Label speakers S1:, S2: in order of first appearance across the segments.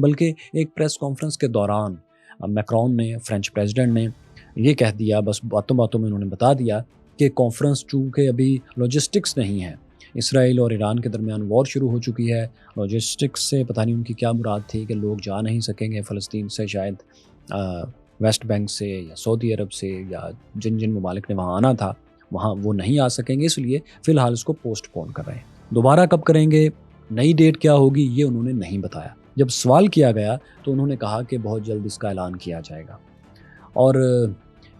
S1: بلکہ ایک press conference کے دوران میکرون نے، فرینچ پریزیڈنٹ نے یہ کہہ دیا، بس باتوں باتوں میں انہوں نے بتا دیا کہ کانفرنس چونکہ ابھی لاجسٹکس نہیں ہے، اسرائیل اور ایران کے درمیان وار شروع ہو چکی ہے، لاجسٹکس سے پتہ نہیں ان کی کیا مراد تھی کہ لوگ جا نہیں سکیں گے فلسطین سے، شاید ویسٹ بینک سے یا سعودی عرب سے یا جن ممالک نے وہاں آنا تھا وہاں وہ نہیں آ سکیں گے، اس لیے فی الحال اس کو پوسٹ پون کر رہے ہیں۔ دوبارہ کب کریں گے، نئی ڈیٹ کیا ہوگی، یہ انہوں نے نہیں بتایا۔ جب سوال کیا گیا تو انہوں نے کہا کہ بہت جلد اس کا اعلان کیا جائے گا، اور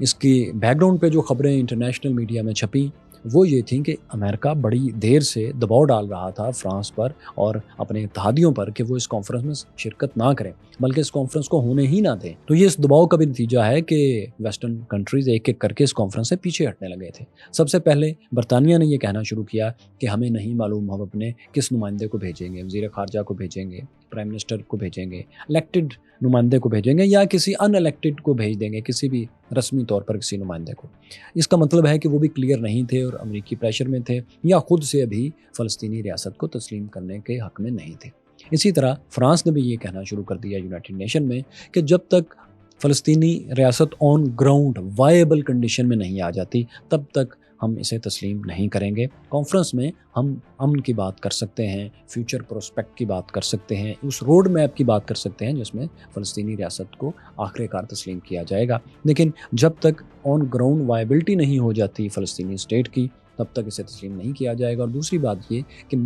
S1: اس کی بیک گراؤنڈ پہ جو خبریں انٹرنیشنل میڈیا میں چھپیں وہ یہ تھیں کہ امریکہ بڑی دیر سے دباؤ ڈال رہا تھا فرانس پر اور اپنے اتحادیوں پر کہ وہ اس کانفرنس میں شرکت نہ کریں، بلکہ اس کانفرنس کو ہونے ہی نہ دیں۔ تو یہ اس دباؤ کا بھی نتیجہ ہے کہ ویسٹرن کنٹریز ایک ایک کر کے اس کانفرنس سے پیچھے ہٹنے لگے تھے۔ سب سے پہلے برطانیہ نے یہ کہنا شروع کیا کہ ہمیں نہیں معلوم ہم اپنے کس نمائندے کو بھیجیں گے، وزیر خارجہ کو بھیجیں گے، پرائم منسٹر کو بھیجیں گے، الیکٹڈ نمائندے کو بھیجیں گے یا کسی ان الیکٹڈ کو بھیج دیں گے، کسی بھی رسمی طور پر کسی نمائندے کو۔ اس کا مطلب ہے کہ وہ بھی کلیئر نہیں تھے اور امریکی پریشر میں تھے یا خود سے ابھی فلسطینی ریاست کو تسلیم کرنے کے حق میں نہیں تھے۔ اسی طرح فرانس نے بھی یہ کہنا شروع کر دیا یونائٹڈ نیشن میں کہ جب تک فلسطینی ریاست آن گراؤنڈ وائبل کنڈیشن میں نہیں آ جاتی تب تک ہم اسے تسلیم نہیں کریں گے۔ کانفرنس میں ہم امن کی بات کر سکتے ہیں، فیوچر پروسپیکٹ کی بات کر سکتے ہیں، اس روڈ میپ کی بات کر سکتے ہیں جس میں فلسطینی ریاست کو آخر کار تسلیم کیا جائے گا، لیکن جب تک آن گراؤنڈ وائبلٹی نہیں ہو جاتی فلسطینی اسٹیٹ کی تب تک اسے تسلیم نہیں کیا جائے گا۔ اور دوسری بات یہ کہ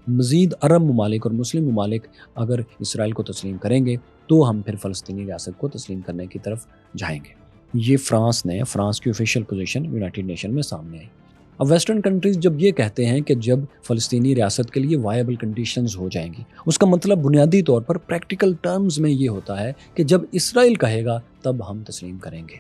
S1: مزید عرب ممالک اور مسلم ممالک اگر اسرائیل کو تسلیم کریں گے تو ہم پھر فلسطینی ریاست کو تسلیم کرنے کی طرف جائیں گے۔ یہ فرانس کی آفیشیل پوزیشن یونائٹڈ نیشن میں سامنے آئی۔ اب ویسٹرن کنٹریز جب یہ کہتے ہیں کہ جب فلسطینی ریاست کے لیے وائبل کنڈیشنز ہو جائیں گی، اس کا مطلب بنیادی طور پر پریکٹیکل ٹرمز میں یہ ہوتا ہے کہ جب اسرائیل کہے گا تب ہم تسلیم کریں گے،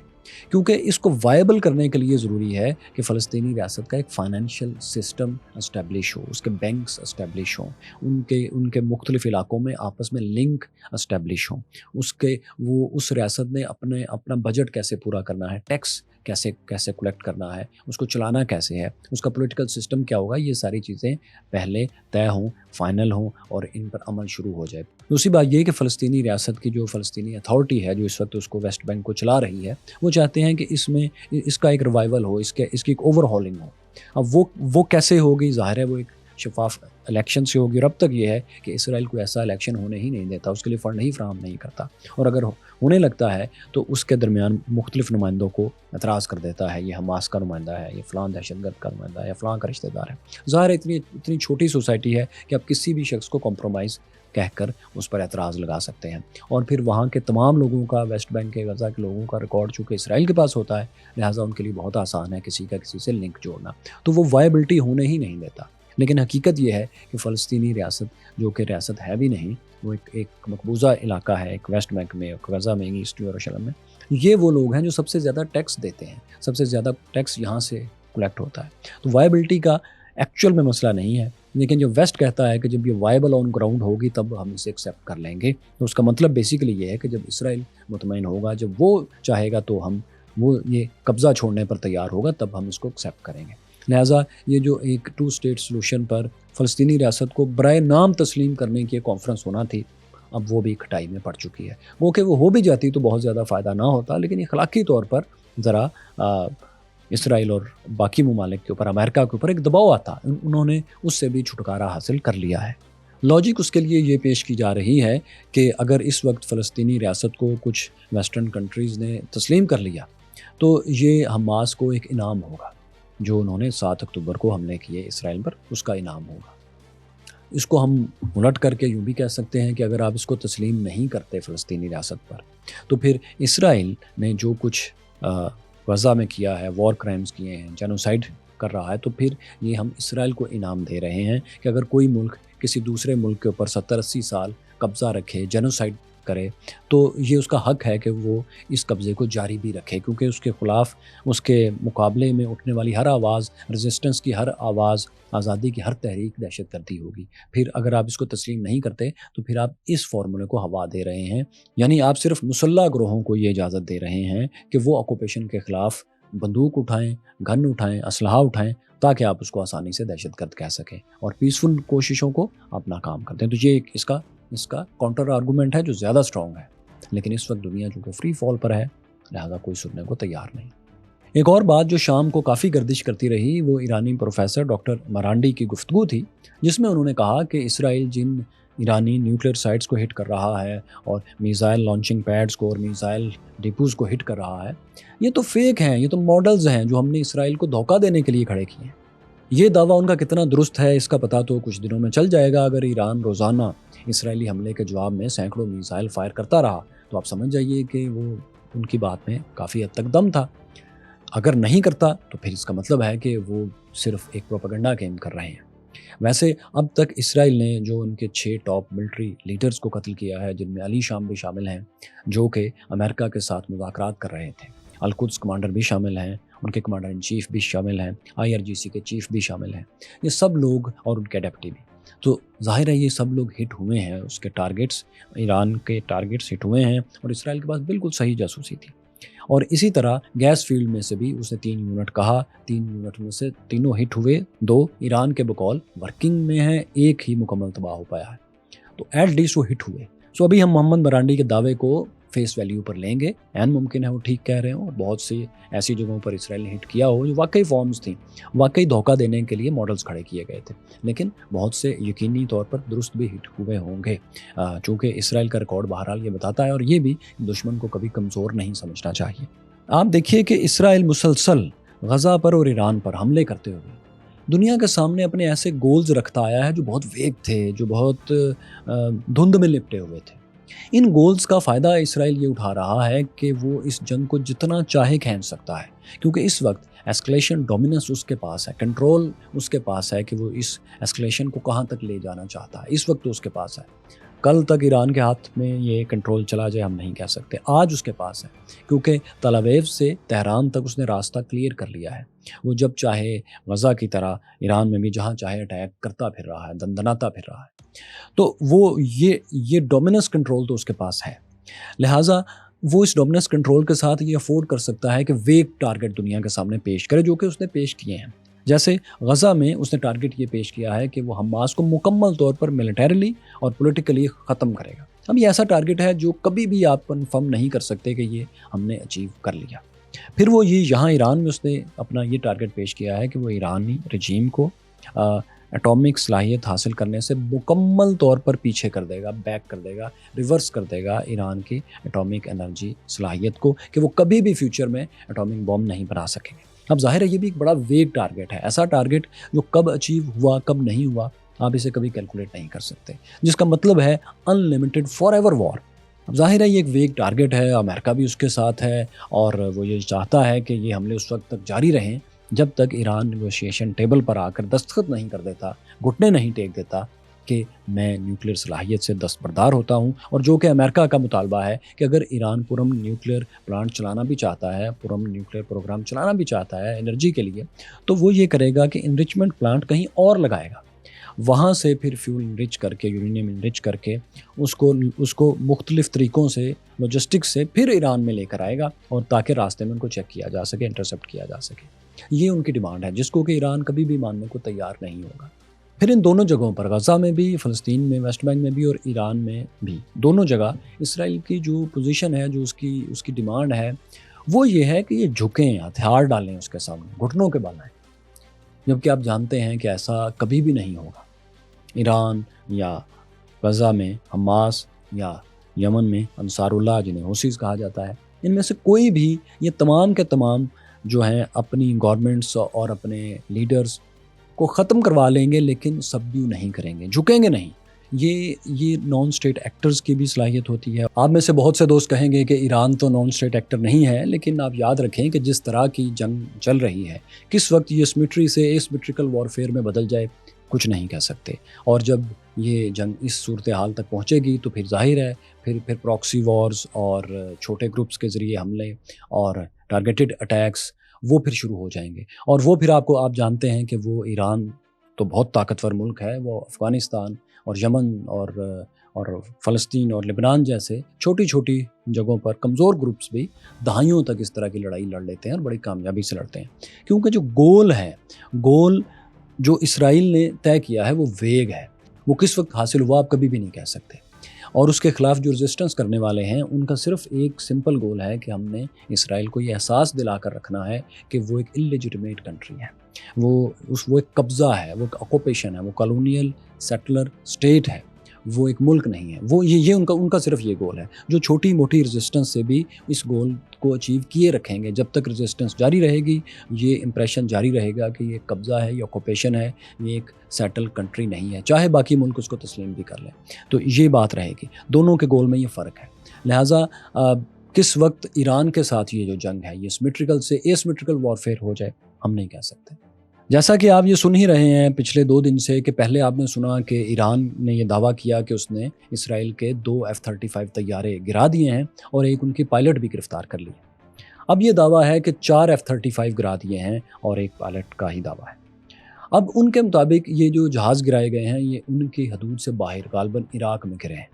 S1: کیونکہ اس کو وائبل کرنے کے لیے ضروری ہے کہ فلسطینی ریاست کا ایک فائنینشیل سسٹم اسٹیبلش ہو، اس کے بینکس اسٹیبلش ہوں، ان کے مختلف علاقوں میں آپس میں لنک اسٹیبلش ہوں، اس ریاست نے اپنا بجٹ کیسے پورا کرنا ہے، ٹیکس کیسے کلیکٹ کرنا ہے، اس کو چلانا کیسے ہے، اس کا پولیٹیکل سسٹم کیا ہوگا، یہ ساری چیزیں پہلے طے ہوں، فائنل ہوں اور ان پر عمل شروع ہو جائے۔ دوسری بات یہ کہ فلسطینی ریاست کی جو فلسطینی اتھارٹی ہے جو اس وقت اس کو ویسٹ بینک کو چلا رہی ہے، وہ چاہتے ہیں کہ اس کا ایک ریوائول ہو، اس کی ایک اوور ہالنگ ہو۔ اب وہ کیسے ہوگی، ظاہر ہے وہ ایک شفاف الیکشن سے ہوگی، اور اب تک یہ ہے کہ اسرائیل کو ایسا الیکشن ہونے ہی نہیں دیتا، اس کے لیے فنڈ ہی فراہم نہیں کرتا، اور اگر ہونے لگتا ہے تو اس کے درمیان مختلف نمائندوں کو اعتراض کر دیتا ہے، یہ حماس کا نمائندہ ہے، یہ فلاں دہشت گرد کا نمائندہ ہے یا فلاں کا رشتہ دار ہے۔ ظاہر ہے اتنی چھوٹی سوسائٹی ہے کہ آپ کسی بھی شخص کو کمپرومائز کہہ کر اس پر اعتراض لگا سکتے ہیں، اور پھر وہاں کے تمام لوگوں کا، ویسٹ بینک کے، غزہ کے لوگوں کا ریکارڈ چونکہ اسرائیل کے پاس ہوتا ہے، لہٰذا ان کے لیے بہت آسان ہے کسی کا کسی سے لنک جوڑنا، تو وہ وائبلٹی ہونے ہی نہیں دیتا۔ لیکن حقیقت یہ ہے کہ فلسطینی ریاست جو کہ ریاست ہے بھی نہیں، وہ ایک مقبوضہ علاقہ ہے، ایک ویسٹ بینک میں، ایک غزہ میں، ایسٹ یروشلم میں، یہ وہ لوگ ہیں جو سب سے زیادہ ٹیکس دیتے ہیں، سب سے زیادہ ٹیکس یہاں سے کلیکٹ ہوتا ہے۔ تو وائبلٹی کا ایکچوئل میں مسئلہ نہیں ہے، لیکن جو ویسٹ کہتا ہے کہ جب یہ وائبل آن گراؤنڈ ہوگی تب ہم اسے ایکسیپٹ کر لیں گے، تو اس کا مطلب بیسیکلی یہ ہے کہ جب اسرائیل مطمئن ہوگا، جب وہ چاہے گا تو وہ یہ قبضہ چھوڑنے پر تیار ہوگا تب ہم اس کو ایکسیپٹ کریں گے۔ لہٰذا یہ جو ایک 2 اسٹیٹ سلوشن پر فلسطینی ریاست کو برائے نام تسلیم کرنے کی کانفرنس ہونا تھی، اب وہ بھی کھٹائی میں پڑ چکی ہے۔ وہ کہ وہ ہو بھی جاتی تو بہت زیادہ فائدہ نہ ہوتا، لیکن اخلاقی طور پر ذرا اسرائیل اور باقی ممالک کے اوپر، امریکہ کے اوپر ایک دباؤ آتا، انہوں نے اس سے بھی چھٹکارا حاصل کر لیا ہے۔ لاجک اس کے لیے یہ پیش کی جا رہی ہے کہ اگر اس وقت فلسطینی ریاست کو کچھ ویسٹرن کنٹریز نے تسلیم کر لیا تو یہ حماس کو ایک انعام ہوگا، جو انہوں نے 7 اکتوبر کو حملے کیے اسرائیل پر، اس کا انعام ہوگا۔ اس کو ہم الٹ کر کے یوں بھی کہہ سکتے ہیں کہ اگر آپ اس کو تسلیم نہیں کرتے فلسطینی ریاست پر، تو پھر اسرائیل نے جو کچھ غزہ میں کیا ہے، وار کرائمز کیے ہیں، جینوسائیڈ کر رہا ہے، تو پھر یہ ہم اسرائیل کو انعام دے رہے ہیں کہ اگر کوئی ملک کسی دوسرے ملک کے اوپر 70-80 سال قبضہ رکھے، جینوسائیڈ کرے، تو یہ اس کا حق ہے کہ وہ اس قبضے کو جاری بھی رکھے، کیونکہ اس کے خلاف، اس کے مقابلے میں اٹھنے والی ہر آواز، ریزسٹنس کی ہر آواز، آزادی کی ہر تحریک دہشت گردی ہوگی۔ پھر اگر آپ اس کو تسلیم نہیں کرتے تو پھر آپ اس فارمولے کو ہوا دے رہے ہیں، یعنی آپ صرف مسلح گروہوں کو یہ اجازت دے رہے ہیں کہ وہ آکوپیشن کے خلاف بندوق اٹھائیں، گن اٹھائیں، اسلحہ اٹھائیں، تاکہ آپ اس کو آسانی سے دہشت گرد کہہ سکیں اور پیسفل کوششوں کو آپ ناکام کر دیں۔ تو یہ اس کا اس کا کاؤنٹر آرگومنٹ ہے جو زیادہ اسٹرانگ ہے، لیکن اس وقت دنیا چونکہ فری فال پر ہے، لہٰذا کوئی سننے کو تیار نہیں۔ ایک اور بات جو شام کو کافی گردش کرتی رہی وہ ایرانی پروفیسر ڈاکٹر مرانڈی کی گفتگو تھی، جس میں انہوں نے کہا کہ اسرائیل جن ایرانی نیوکلیئر سائٹس کو ہٹ کر رہا ہے اور میزائل لانچنگ پیڈز کو اور میزائل ڈپوز کو ہٹ کر رہا ہے، یہ تو فیک ہیں، یہ تو ماڈلز ہیں جو ہم نے اسرائیل کو دھوکہ دینے کے لیے کھڑے کیے ہیں۔ یہ دعویٰ ان کا کتنا درست ہے اس کا پتہ تو کچھ دنوں میں چل جائے گا۔ اگر ایران روزانہ اسرائیلی حملے کے جواب میں سینکڑوں میزائل فائر کرتا رہا تو آپ سمجھ جائیے کہ وہ ان کی بات میں کافی حد تک دم تھا۔ اگر نہیں کرتا تو پھر اس کا مطلب ہے کہ وہ صرف ایک پروپیگنڈا گیم کر رہے ہیں۔ ویسے اب تک اسرائیل نے جو ان کے 6 ٹاپ ملٹری لیڈرز کو قتل کیا ہے، جن میں علی شام بھی شامل ہیں جو کہ امریکہ کے ساتھ مذاکرات کر رہے تھے، القدس کمانڈر بھی شامل ہیں، ان کے کمانڈر ان چیف بھی شامل ہیں، IRGC کے چیف بھی شامل ہیں، یہ سب لوگ اور ان کے ڈیپٹی بھی، تو ظاہر ہے یہ سب لوگ ہٹ ہوئے ہیں، اس کے ٹارگٹس ایران کے ٹارگٹس ہٹ ہوئے ہیں اور اسرائیل کے پاس بالکل صحیح جاسوسی تھی۔ اور اسی طرح گیس فیلڈ میں سے بھی اس نے 3 یونٹ کہا، 3 یونٹ میں سے تینوں ہٹ ہوئے، 2 ایران کے بقول ورکنگ میں ہیں، ایک ہی مکمل تباہ ہو پایا ہے، تو ایٹ لیسٹ وہ ہٹ ہوئے۔ سو ابھی ہم محمد مرانڈی کے دعوے کو فیس ویلیو پر لیں گے، ممکن ہے وہ ٹھیک کہہ رہے ہوں اور بہت سی ایسی جگہوں پر اسرائیل نے ہٹ کیا ہو جو واقعی فارمز تھیں، واقعی دھوکہ دینے کے لیے ماڈلز کھڑے کیے گئے تھے، لیکن بہت سے یقینی طور پر درست بھی ہٹ ہوئے ہوں گے، چونکہ اسرائیل کا ریکارڈ بہرحال یہ بتاتا ہے، اور یہ بھی دشمن کو کبھی کمزور نہیں سمجھنا چاہیے۔ آپ دیکھیے کہ اسرائیل مسلسل غزہ پر اور ایران پر حملے کرتے ہوئے دنیا کے سامنے اپنے ایسے گولز رکھتا آیا ہے جو بہت ویگ تھے، جو بہت دھند میں لپٹے ہوئے تھے۔ ان گولز کا فائدہ اسرائیل یہ اٹھا رہا ہے کہ وہ اس جنگ کو جتنا چاہے کھینچ سکتا ہے، کیونکہ اس وقت ایسکلیشن ڈومیننس اس کے پاس ہے، کنٹرول اس کے پاس ہے کہ وہ اس ایسکلیشن کو کہاں تک لے جانا چاہتا ہے، اس وقت تو اس کے پاس ہے۔ کل تک ایران کے ہاتھ میں یہ کنٹرول چلا جائے ہم نہیں کہہ سکتے، آج اس کے پاس ہے، کیونکہ تل ابیب سے تہران تک اس نے راستہ کلیئر کر لیا ہے۔ وہ جب چاہے غزہ کی طرح ایران میں بھی جہاں چاہے اٹیک کرتا پھر رہا ہے، دندناتا پھر رہا ہے، تو وہ یہ ڈومیننس کنٹرول تو اس کے پاس ہے، لہٰذا وہ اس ڈومیننس کنٹرول کے ساتھ یہ افورڈ کر سکتا ہے کہ ویگ ٹارگٹ دنیا کے سامنے پیش کرے، جو کہ اس نے پیش کیے ہیں۔ جیسے غزہ میں اس نے ٹارگٹ یہ پیش کیا ہے کہ وہ حماس کو مکمل طور پر ملیٹریلی اور پولیٹیکلی ختم کرے گا۔ اب یہ ایسا ٹارگٹ ہے جو کبھی بھی آپ کنفرم نہیں کر سکتے کہ یہ ہم نے اچیو کر لیا۔ پھر وہ یہاں ایران میں اس نے اپنا یہ ٹارگٹ پیش کیا ہے کہ وہ ایرانی رجیم کو ایٹامک صلاحیت حاصل کرنے سے مکمل طور پر پیچھے کر دے گا، بیک کر دے گا، ریورس کر دے گا ایران کی ایٹامک انرجی صلاحیت کو، کہ وہ کبھی بھی فیوچر میں ایٹامک بم نہیں بنا سکیں گے۔ اب ظاہر ہے یہ بھی ایک بڑا ویگ ٹارگٹ ہے، ایسا ٹارگٹ جو کب اچیو ہوا کب نہیں ہوا آپ اسے کبھی کیلکولیٹ نہیں کر سکتے، جس کا مطلب ہے ان لمیٹڈ فار ایور وار۔ اب ظاہر ہے یہ ایک ویگ ٹارگٹ ہے، امریکہ بھی اس کے ساتھ ہے اور وہ یہ چاہتا ہے کہ یہ حملے اس وقت تک جاری رہیں جب تک ایران نیگوشیشن ٹیبل پر آ کر دستخط نہیں کر دیتا، گھٹنے نہیں ٹیک دیتا کہ میں نیوکلیئر صلاحیت سے دستبردار ہوتا ہوں، اور جو کہ امریکہ کا مطالبہ ہے کہ اگر ایران پرم نیوکلیئر پلانٹ چلانا بھی چاہتا ہے، پرم نیوکلیئر پروگرام چلانا بھی چاہتا ہے انرجی کے لیے، تو وہ یہ کرے گا کہ انرچمنٹ پلانٹ کہیں اور لگائے گا، وہاں سے پھر فیول انرچ کر کے، یورینیم انرچ کر کے اس کو مختلف طریقوں سے لاجسٹک سے پھر ایران میں لے کر آئے گا، اور تاکہ راستے میں ان کو چیک کیا جا سکے، انٹرسپٹ کیا جا سکے۔ یہ ان کی ڈیمانڈ ہے جس کو کہ ایران کبھی بھی ماننے کو تیار نہیں ہوگا۔ پھر ان دونوں جگہوں پر، غزہ میں بھی، فلسطین میں، ویسٹ بینک میں بھی اور ایران میں بھی، دونوں جگہ اسرائیل کی جو پوزیشن ہے، جو اس کی ڈیمانڈ ہے وہ یہ ہے کہ یہ جھکیں، ہتھیار ڈالیں اس کے سامنے، گھٹنوں کے بل آئیں، جبکہ آپ جانتے ہیں کہ ایسا کبھی بھی نہیں ہوگا۔ ایران یا غزہ میں حماس یا یمن میں انصار اللہ جنہیں حوثیز کہا جاتا ہے، ان میں سے کوئی بھی یہ تمام کے تمام جو ہیں اپنی گورنمنٹس اور اپنے لیڈرز کو ختم کروا لیں گے، لیکن سبڈیو نہیں کریں گے، جھکیں گے نہیں۔ یہ نان اسٹیٹ ایکٹرز کی بھی صلاحیت ہوتی ہے۔ آپ میں سے بہت سے دوست کہیں گے کہ ایران تو نان اسٹیٹ ایکٹر نہیں ہے، لیکن آپ یاد رکھیں کہ جس طرح کی جنگ چل رہی ہے، کس وقت یہ سمیٹری سے اسمیٹریکل وارفیئر میں بدل جائے کچھ نہیں کہہ سکتے، اور جب یہ جنگ اس صورتحال تک پہنچے گی تو پھر ظاہر ہے پھر پراکسی وارز اور چھوٹے گروپس کے ذریعے حملے اور ٹارگیٹڈ اٹیکس وہ پھر شروع ہو جائیں گے، اور وہ پھر آپ جانتے ہیں کہ وہ ایران تو بہت طاقتور ملک ہے، وہ افغانستان اور یمن اور فلسطین اور لبنان جیسے چھوٹی چھوٹی جگہوں پر کمزور گروپس بھی دہائیوں تک اس طرح کی لڑائی لڑ لیتے ہیں اور بڑی کامیابی سے لڑتے ہیں، کیونکہ جو گول جو اسرائیل نے طے کیا ہے وہ ویگ ہے، وہ کس وقت حاصل ہوا آپ کبھی بھی نہیں کہہ سکتے۔ اور اس کے خلاف جو رزسٹنس کرنے والے ہیں ان کا صرف ایک سمپل گول ہے کہ ہم نے اسرائیل کو یہ احساس دلا کر رکھنا ہے کہ وہ ایک اللیجٹمیٹ کنٹری ہے، وہ ایک قبضہ ہے، وہ ایک آکوپیشن ہے، وہ کالونیل سیٹلر اسٹیٹ ہے، وہ ایک ملک نہیں ہے۔ وہ یہ ان کا صرف یہ گول ہے، جو چھوٹی موٹی رزسٹنس سے بھی اس گول کو اچیو کیے رکھیں گے۔ جب تک رزسٹنس جاری رہے گی، یہ امپریشن جاری رہے گا کہ یہ قبضہ ہے، یہ آکوپیشن ہے، یہ ایک سیٹل کنٹری نہیں ہے، چاہے باقی ملک اس کو تسلیم بھی کر لیں۔ تو یہ بات رہے گی، دونوں کے گول میں یہ فرق ہے۔ لہٰذا کس وقت ایران کے ساتھ یہ جو جنگ ہے یہ سمیٹریکل سے اے سمیٹریکل وارفیئر ہو جائے، ہم نہیں کہہ سکتے۔ جیسا کہ آپ یہ سن ہی رہے ہیں پچھلے 2 دن سے کہ پہلے آپ نے سنا کہ ایران نے یہ دعویٰ کیا کہ اس نے اسرائیل کے 2 F-35 طیارے گرا دیے ہیں اور ایک ان کی پائلٹ بھی گرفتار کر لی ہے۔ اب یہ دعویٰ ہے کہ 4 F-35 گرا دیے ہیں اور ایک پائلٹ کا ہی دعویٰ ہے۔ اب ان کے مطابق یہ جو جہاز گرائے گئے ہیں یہ ان کی حدود سے باہر غالباً عراق میں گرے ہیں۔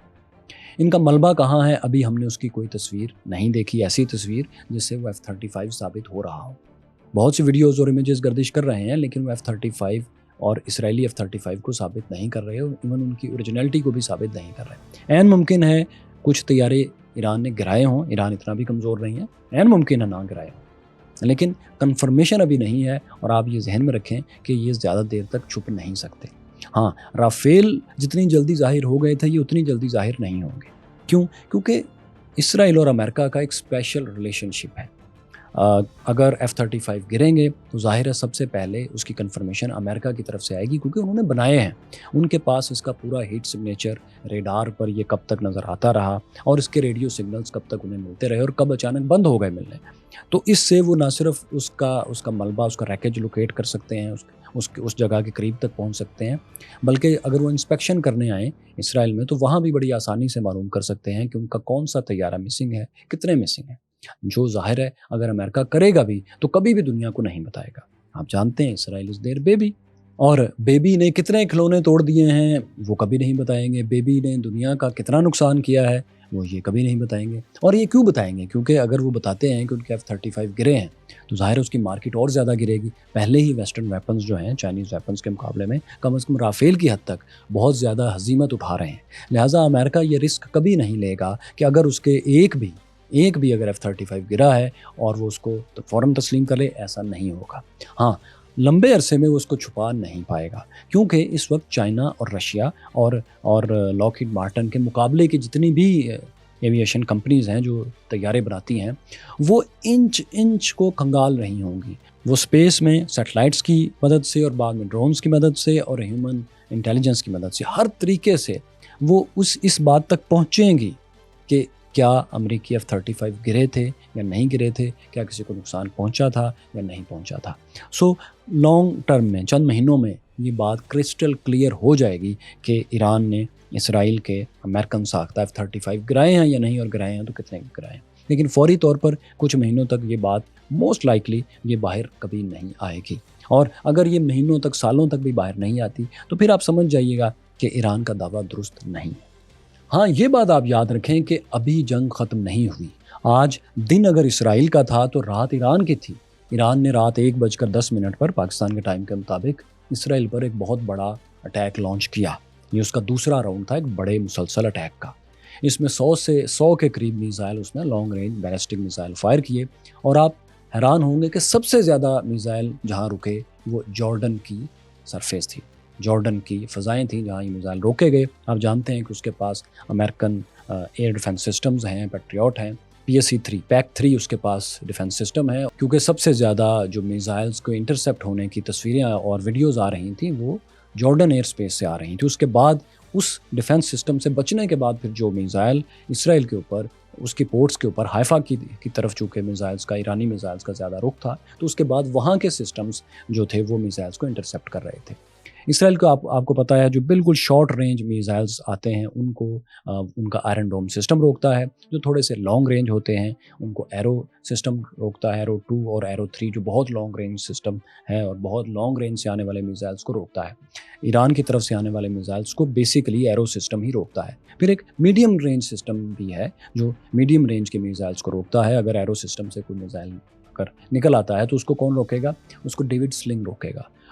S1: ان کا ملبہ کہاں ہے ابھی ہم نے اس کی کوئی تصویر نہیں دیکھی، ایسی تصویر جس سے وہ F-35 ثابت ہو رہا ہو۔ بہت سی ویڈیوز اور امیجز گردش کر رہے ہیں لیکن وہ F-35 اور اسرائیلی F-35 کو ثابت نہیں کر رہے اور ایون ان کی اوریجنلٹی کو بھی ثابت نہیں کر رہے۔ عین ممکن ہے کچھ طیارے ایران نے گرائے ہوں، ایران اتنا بھی کمزور نہیں ہے، عین ممکن ہے نہ گرائے ہوں، لیکن کنفرمیشن ابھی نہیں ہے۔ اور آپ یہ ذہن میں رکھیں کہ یہ زیادہ دیر تک چھپ نہیں سکتے۔ ہاں، رافیل جتنی جلدی ظاہر ہو گئے تھے یہ اتنی جلدی ظاہر نہیں ہوں گے۔ کیوں؟ کیونکہ اسرائیل اور امریکہ کا ایک اسپیشل ریلیشن شپ ہے۔ اگر F-35 گریں گے تو ظاہر ہے سب سے پہلے اس کی کنفرمیشن امریکہ کی طرف سے آئے گی، کیونکہ انہوں نے بنائے ہیں، ان کے پاس اس کا پورا ہیٹ سگنیچر ریڈار پر یہ کب تک نظر آتا رہا اور اس کے ریڈیو سگنلز کب تک انہیں ملتے رہے اور کب اچانک بند ہو گئے ملنے۔ تو اس سے وہ نہ صرف اس کا ملبہ، اس کا ریکیج لوکیٹ کر سکتے ہیں، اس جگہ کے قریب تک پہنچ سکتے ہیں، بلکہ اگر وہ انسپیکشن کرنے آئیں اسرائیل میں تو وہاں بھی بڑی آسانی سے معلوم کر سکتے ہیں کہ ان کا کون سا طیارہ مسنگ ہے، کتنے مسنگ ہیں۔ جو ظاہر ہے اگر امریکہ کرے گا بھی تو کبھی بھی دنیا کو نہیں بتائے گا۔ آپ جانتے ہیں اسرائیل از دیئر بیبی، اور بیبی نے کتنے کھلونے توڑ دیے ہیں وہ کبھی نہیں بتائیں گے، بیبی نے دنیا کا کتنا نقصان کیا ہے وہ یہ کبھی نہیں بتائیں گے۔ اور یہ کیوں بتائیں گے؟ کیونکہ اگر وہ بتاتے ہیں کہ ان کے F-35 گرے ہیں تو ظاہر ہے اس کی مارکیٹ اور زیادہ گرے گی۔ پہلے ہی ویسٹرن ویپنز جو ہیں چائنیز ویپنز کے مقابلے میں کم از کم رافیل کی حد تک بہت زیادہ ہزیمت اٹھا رہے ہیں۔ لہٰذا امریکہ یہ رسک کبھی نہیں لے گا کہ اگر اس کے ایک بھی اگر F-35 گرا ہے اور وہ اس کو فوراً تسلیم کر لے، ایسا نہیں ہوگا۔ ہاں، لمبے عرصے میں وہ اس کو چھپا نہیں پائے گا، کیونکہ اس وقت چائنا اور رشیا اور لاکہیڈ مارٹن کے مقابلے کی جتنی بھی ایویشن کمپنیز ہیں جو طیارے بناتی ہیں وہ انچ کو کھنگال رہی ہوں گی۔ وہ اسپیس میں سیٹلائٹس کی مدد سے اور بعد میں ڈرونز کی مدد سے اور ہیومن انٹیلیجنس کی مدد سے ہر طریقے سے وہ اس بات تک پہنچیں گی کہ کیا امریکی F-35 گرے تھے یا نہیں گرے تھے، کیا کسی کو نقصان پہنچا تھا یا نہیں پہنچا تھا۔ لانگ ٹرم میں چند مہینوں میں یہ بات کرسٹل کلیئر ہو جائے گی کہ ایران نے اسرائیل کے امریکن ساختہ F-35 گرائے ہیں یا نہیں، اور گرائے ہیں تو کتنے گرائے ہیں۔ لیکن فوری طور پر کچھ مہینوں تک یہ بات موسٹ لائکلی یہ باہر کبھی نہیں آئے گی، اور اگر یہ مہینوں تک سالوں تک بھی باہر نہیں آتی تو پھر آپ سمجھ جائیے گا کہ ایران کا دعویٰ درست نہیں ہے۔ ہاں، یہ بات آپ یاد رکھیں کہ ابھی جنگ ختم نہیں ہوئی۔ آج دن اگر اسرائیل کا تھا تو رات ایران کی تھی۔ ایران نے رات 1:10 پر پاکستان کے ٹائم کے مطابق اسرائیل پر ایک بہت بڑا اٹیک لانچ کیا۔ یہ اس کا دوسرا راؤنڈ تھا ایک بڑے مسلسل اٹیک کا۔ اس میں 100 کے قریب میزائل اس نے long range ballistic missile fire کیے، اور آپ حیران ہوں گے کہ سب سے زیادہ میزائل جہاں رکے وہ جارڈن کی سرفیس تھی، جارڈن کی فضائیں تھیں جہاں یہ میزائل روکے گئے۔ آپ جانتے ہیں کہ اس کے پاس امریکن ایئر ڈیفنس سسٹمز ہیں، پیٹریوٹ ہیں، PAC-3 اس کے پاس ڈیفنس سسٹم ہے، کیونکہ سب سے زیادہ جو میزائلز کو انٹرسیپٹ ہونے کی تصویریں اور ویڈیوز آ رہی تھیں وہ جارڈن ایئر سپیس سے آ رہی تھیں۔ اس کے بعد اس ڈیفنس سسٹم سے بچنے کے بعد پھر جو میزائل اسرائیل کے اوپر، اس کی پورٹس کے اوپر، حیفا کی طرف چونکہ میزائلز کا، ایرانی میزائلز کا زیادہ رخ تھا، تو اس کے بعد وہاں کے سسٹمز جو تھے وہ میزائلز کو انٹرسیپٹ کر رہے تھے۔ اسرائیل کو آپ کو پتہ ہے جو بالکل شارٹ رینج میزائلز آتے ہیں ان کو ان کا آئرن ڈوم سسٹم روکتا ہے، جو تھوڑے سے لانگ رینج ہوتے ہیں ان کو ایرو سسٹم روکتا ہے، ایرو 2 اور ایرو 3 جو بہت لانگ رینج سسٹم ہے اور بہت لانگ رینج سے آنے والے میزائلز کو روکتا ہے۔ ایران کی طرف سے آنے والے میزائلز کو بیسیکلی ایرو سسٹم ہی روکتا ہے۔ پھر ایک میڈیم رینج سسٹم بھی ہے جو میڈیم رینج کے میزائلز کو روکتا ہے۔ اگر ایرو سسٹم سے کوئی میزائل نکل آتا ہے تو اس کو کون روکے گا؟ اس کو ڈیوڈ سلنگ روکے گا،